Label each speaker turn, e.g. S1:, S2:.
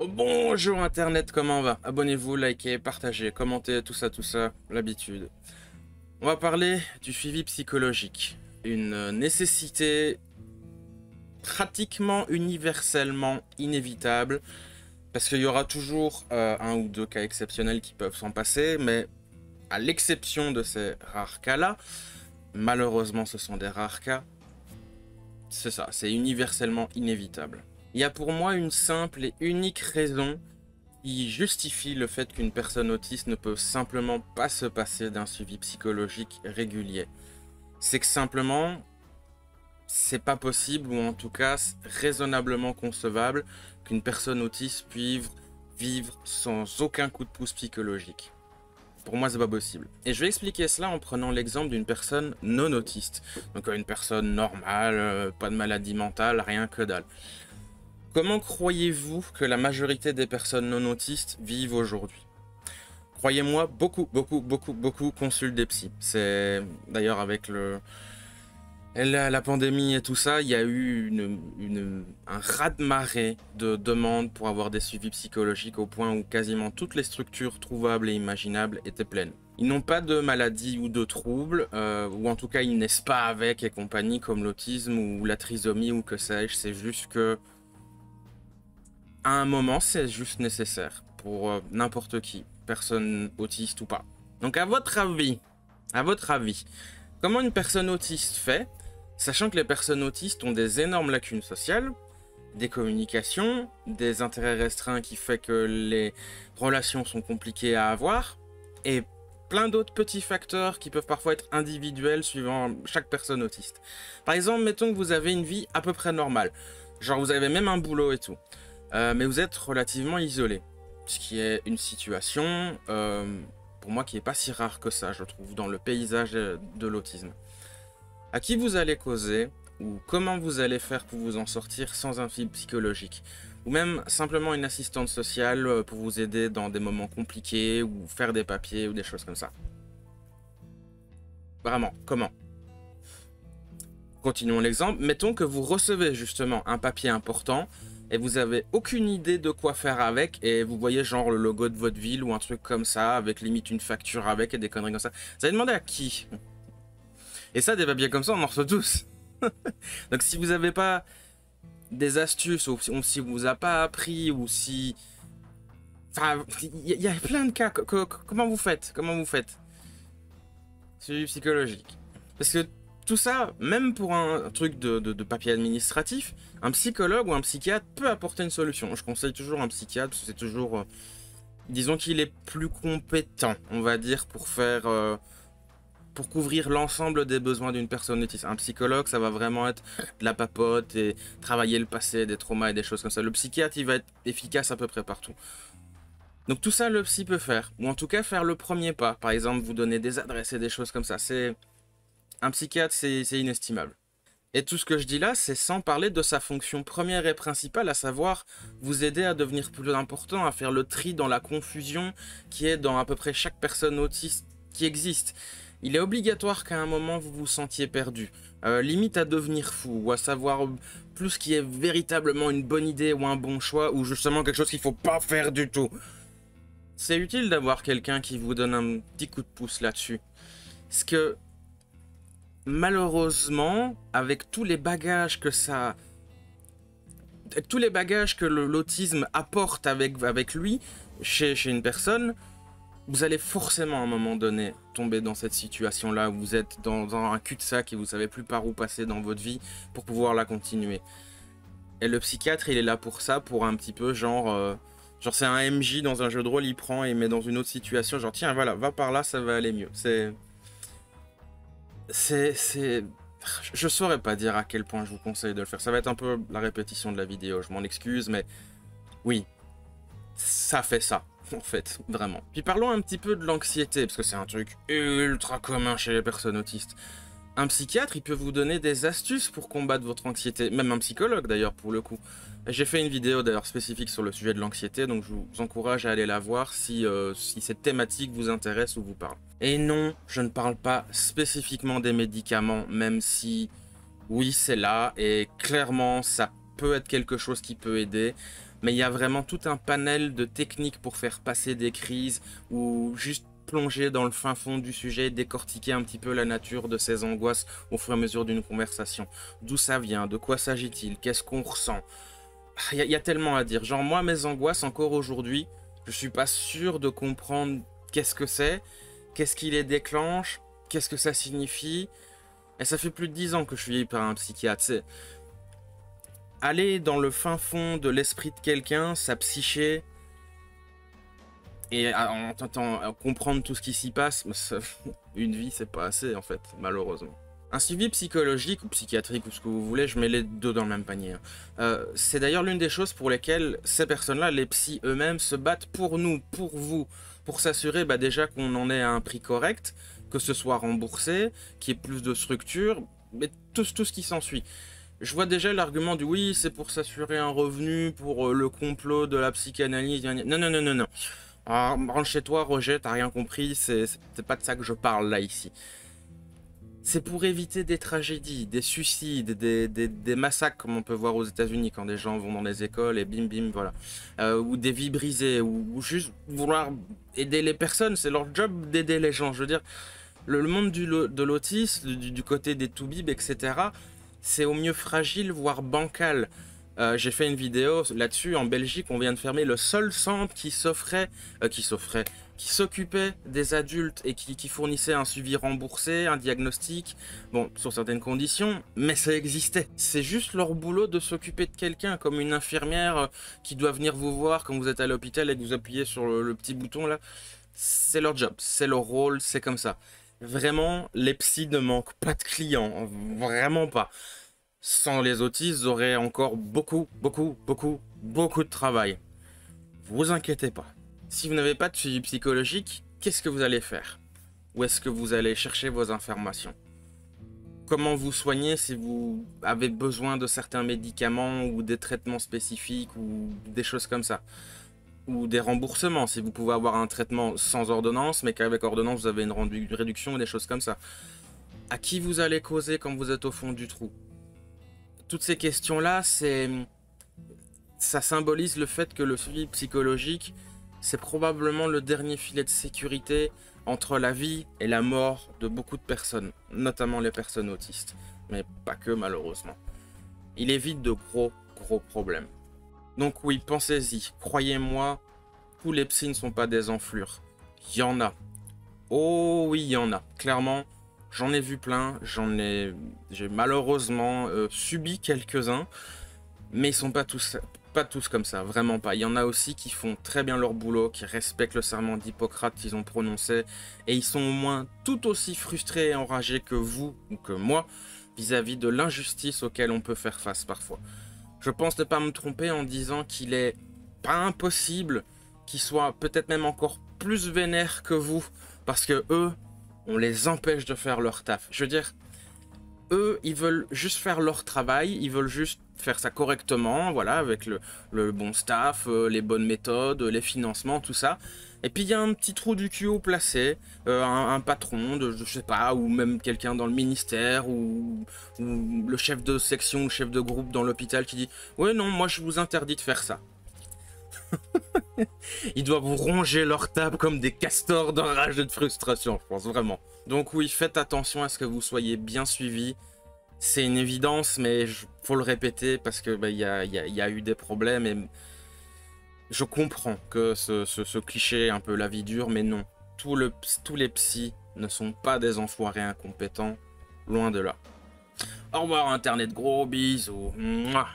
S1: Oh, bonjour Internet, comment va? Abonnez-vous, likez, partagez, commentez, tout ça, l'habitude. On va parler du suivi psychologique. Une nécessité pratiquement universellement inévitable, parce qu'il y aura toujours un ou deux cas exceptionnels qui peuvent s'en passer, mais à l'exception de ces rares cas-là, malheureusement ce sont des rares cas, c'est ça, c'est universellement inévitable. Il y a pour moi une simple et unique raison qui justifie le fait qu'une personne autiste ne peut simplement pas se passer d'un suivi psychologique régulier. C'est que simplement, c'est pas possible, ou en tout cas raisonnablement concevable, qu'une personne autiste puisse vivre sans aucun coup de pouce psychologique. Pour moi, c'est pas possible. Et je vais expliquer cela en prenant l'exemple d'une personne non autiste. Donc une personne normale, pas de maladie mentale, rien que dalle. Comment croyez-vous que la majorité des personnes non autistes vivent aujourd'hui? Croyez-moi, beaucoup consultent des psys. C'est d'ailleurs avec la pandémie et tout ça, il y a eu un raz-de-marée de demandes pour avoir des suivis psychologiques au point où quasiment toutes les structures trouvables et imaginables étaient pleines. Ils n'ont pas de maladie ou de troubles, ou en tout cas ils naissent pas avec et compagnie comme l'autisme ou la trisomie ou que sais-je. C'est juste que à un moment, c'est juste nécessaire pour n'importe qui, personne autiste ou pas. Donc à votre avis, comment une personne autiste fait, sachant que les personnes autistes ont des énormes lacunes sociales, des communications, des intérêts restreints qui fait que les relations sont compliquées à avoir, et plein d'autres petits facteurs qui peuvent parfois être individuels suivant chaque personne autiste. Par exemple, mettons que vous avez une vie à peu près normale, genre vous avez même un boulot et tout. Mais vous êtes relativement isolé, ce qui est une situation, pour moi, qui n'est pas si rare que ça, je trouve, dans le paysage de l'autisme. À qui vous allez causer, ou comment vous allez faire pour vous en sortir sans un fil psychologique, ou même simplement une assistante sociale pour vous aider dans des moments compliqués, ou faire des papiers, ou des choses comme ça. Vraiment, comment? Continuons l'exemple, mettons que vous recevez justement un papier important, et vous avez aucune idée de quoi faire avec, et vous voyez genre le logo de votre ville ou un truc comme ça, avec limite une facture avec et des conneries comme ça. Vous allez demander à qui? Et ça, des papiers comme ça, on en reçoit tous. Donc si vous n'avez pas des astuces, ou si vous a pas appris, ou si... Enfin, il y a plein de cas. Comment vous faites? Comment vous faites? Suivi psychologique. Parce que tout ça, même pour un truc de papier administratif, un psychologue ou un psychiatre peut apporter une solution. Je conseille toujours un psychiatre, parce que c'est toujours... disons qu'il est plus compétent, on va dire, pour faire... pour couvrir l'ensemble des besoins d'une personne autiste. Un psychologue, ça va vraiment être de la papote et travailler le passé, des traumas et des choses comme ça. Le psychiatre, il va être efficace à peu près partout. Donc tout ça, le psy peut faire. Ou en tout cas, faire le premier pas. Par exemple, vous donner des adresses et des choses comme ça. C'est... Un psychiatre, c'est inestimable. Et tout ce que je dis là, c'est sans parler de sa fonction première et principale, à savoir vous aider à devenir plus important, à faire le tri dans la confusion qui est dans à peu près chaque personne autiste qui existe. Il est obligatoire qu'à un moment vous vous sentiez perdu, limite à devenir fou, ou à savoir plus ce qui est véritablement une bonne idée ou un bon choix, ou justement quelque chose qu'il faut pas faire du tout. C'est utile d'avoir quelqu'un qui vous donne un petit coup de pouce là-dessus. Parce que malheureusement, avec tous les bagages que ça... Avec tous les bagages que l'autisme apporte avec lui, chez une personne, vous allez forcément à un moment donné tomber dans cette situation-là où vous êtes dans un cul-de-sac et vous savez plus par où passer dans votre vie pour pouvoir la continuer. Et le psychiatre, il est là pour ça, pour un petit peu genre... genre c'est un MJ dans un jeu de rôle, il prend et il met dans une autre situation, genre tiens voilà, va par là, ça va aller mieux. C'est... Je saurais pas dire à quel point je vous conseille de le faire. Ça va être un peu la répétition de la vidéo, je m'en excuse, mais oui, ça fait ça, en fait, vraiment. Puis parlons un petit peu de l'anxiété, parce que c'est un truc ultra commun chez les personnes autistes. Un psychiatre, il peut vous donner des astuces pour combattre votre anxiété, même un psychologue d'ailleurs pour le coup. J'ai fait une vidéo d'ailleurs spécifique sur le sujet de l'anxiété, donc je vous encourage à aller la voir si cette thématique vous intéresse ou vous parle. Et non, je ne parle pas spécifiquement des médicaments, même si oui c'est là, et clairement ça peut être quelque chose qui peut aider. Mais il y a vraiment tout un panel de techniques pour faire passer des crises ou juste plonger dans le fin fond du sujet, décortiquer un petit peu la nature de ces angoisses au fur et à mesure d'une conversation. D'où ça vient, de quoi s'agit-il, qu'est-ce qu'on ressent. Il y a tellement à dire. Genre moi, mes angoisses, encore aujourd'hui, je suis pas sûr de comprendre qu'est-ce que c'est, qu'est-ce qui les déclenche, qu'est-ce que ça signifie. Et ça fait plus de 10 ans que je suis par un psychiatre. C'est aller dans le fin fond de l'esprit de quelqu'un, sa psyché, et en tentant comprendre tout ce qui s'y passe, une vie c'est pas assez en fait, malheureusement. Un suivi psychologique ou psychiatrique ou ce que vous voulez, je mets les deux dans le même panier. C'est d'ailleurs l'une des choses pour lesquelles ces personnes-là, les psys eux-mêmes, se battent pour nous, pour vous, pour s'assurer déjà qu'on en ait à un prix correct, que ce soit remboursé, qu'il y ait plus de structure, mais tout ce qui s'ensuit. Je vois déjà l'argument du oui, c'est pour s'assurer un revenu, pour le complot de la psychanalyse. Non, non, non, non, non. Alors, rentre chez toi, Roger, t'as rien compris, c'est pas de ça que je parle là, ici. C'est pour éviter des tragédies, des suicides, des massacres comme on peut voir aux États-Unis quand des gens vont dans les écoles et bim bim, voilà. Ou des vies brisées, ou juste vouloir aider les personnes, c'est leur job d'aider les gens. Je veux dire, le monde de l'autisme, du côté des toubibs, etc., c'est au mieux fragile, voire bancal. J'ai fait une vidéo là-dessus. En Belgique, on vient de fermer le seul centre qui s'occupait des adultes et qui fournissait un suivi remboursé, un diagnostic, bon, sur certaines conditions, mais ça existait. C'est juste leur boulot de s'occuper de quelqu'un, comme une infirmière qui doit venir vous voir quand vous êtes à l'hôpital et que vous appuyez sur le petit bouton là. C'est leur job, c'est leur rôle, c'est comme ça. Vraiment, les psys ne manquent pas de clients, vraiment pas. Sans les autistes, vous aurez encore beaucoup de travail. Vous inquiétez pas. Si vous n'avez pas de suivi psychologique, qu'est-ce que vous allez faire? Où est-ce que vous allez chercher vos informations? Comment vous soigner si vous avez besoin de certains médicaments ou des traitements spécifiques ou des choses comme ça? Ou des remboursements, si vous pouvez avoir un traitement sans ordonnance, mais qu'avec ordonnance vous avez une réduction ou des choses comme ça. À qui vous allez causer quand vous êtes au fond du trou? Toutes ces questions-là, ça symbolise le fait que le suivi psychologique, c'est probablement le dernier filet de sécurité entre la vie et la mort de beaucoup de personnes, notamment les personnes autistes, mais pas que malheureusement. Il évite de gros problèmes. Donc oui, pensez-y, croyez-moi, tous les psys ne sont pas des enflures. Il y en a. Oh oui, il y en a. Clairement, j'en ai vu plein, j'ai malheureusement subi quelques-uns, mais ils sont pas tous comme ça, vraiment pas. Il y en a aussi qui font très bien leur boulot, qui respectent le serment d'Hippocrate qu'ils ont prononcé, et ils sont au moins tout aussi frustrés et enragés que vous ou que moi vis-à-vis de l'injustice auquel on peut faire face parfois. Je pense ne pas me tromper en disant qu'il est pas impossible qu'ils soient peut-être même encore plus vénères que vous, parce que eux, on les empêche de faire leur taf. Je veux dire, eux, ils veulent juste faire leur travail, ils veulent juste faire ça correctement, voilà, avec le bon staff, les bonnes méthodes, les financements, tout ça. Et puis il y a un petit trou du cul au placé, un patron, je sais pas, ou même quelqu'un dans le ministère, ou le chef de section, le chef de groupe dans l'hôpital qui dit « Ouais, non, moi je vous interdis de faire ça. » Ils doivent vous ronger leur table comme des castors de rage et de frustration, je pense, vraiment. Donc oui, faites attention à ce que vous soyez bien suivis. C'est une évidence, mais faut le répéter parce que y a eu des problèmes et je comprends que ce cliché un peu la vie dure, mais non. Tous les psys ne sont pas des enfoirés incompétents, loin de là. Au revoir Internet, gros bisous. Mouah.